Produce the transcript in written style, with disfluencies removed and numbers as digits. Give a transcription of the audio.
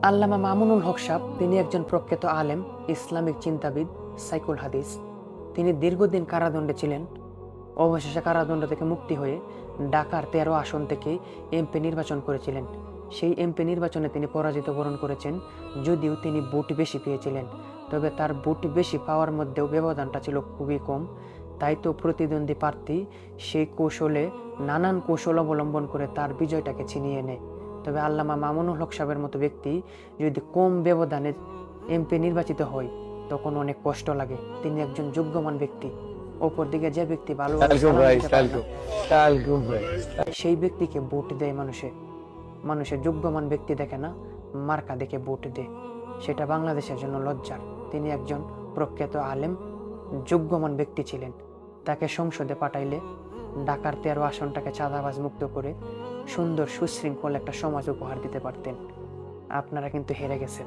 আল্লামা মামুনুল হক সাহেব তিনি একজন প্রখ্যাত আলেম, ইসলামিক চিন্তাবিদ, সাইকুল হাদিস। তিনি দীর্ঘদিন কারাদণ্ডে ছিলেন। অবশেষে কারাদণ্ড থেকে মুক্তি হয়ে ঢাকার 13 আসন থেকে এমপি নির্বাচন করেছিলেন। সেই এমপি নির্বাচনে তিনি পরাজিত বরণ করেছেন, যদিও তিনি ভোট বেশি পেয়েছিলেন। তবে তার ভোট বেশি পাওয়ার মধ্যেও ব্যবধানটা ছিল খুবই কম। তাই তো প্রতিদ্বন্দ্বী প্রার্থী সেই নানান কৌশল অবলম্বন করে তার বিজয়টাকে ছিনিয়ে নেয়। তবে আল্লামা মামুনুল হক সাহেবের মতো ব্যক্তি যদি কম ব্যবধানে এমপি নির্বাচিত হয় তখন অনেক কষ্ট লাগে। তিনি একজন যোগ্যমান ব্যক্তি। অপরদিকে যে ব্যক্তি ভালোভাবে সালাম দিতে পারে না, সেই ব্যক্তিকে ভোট দেয় মানুষের যোগ্যমান ব্যক্তি দেখে না, মার্কা দেখে ভোট দেয়। সেটা বাংলাদেশের জন্য লজ্জার। তিনি একজন প্রখ্যাত আলেম, যোগ্যমান ব্যক্তি ছিলেন। তাকে সংসদে পাঠাইলে ঢাকার 13 আসনটাকে চাঁদাবাজ মুক্ত করে সুন্দর সুশৃঙ্খল একটা সমাজ উপহার দিতে পারতেন। আপনারা কিন্তু হেরে গেছেন।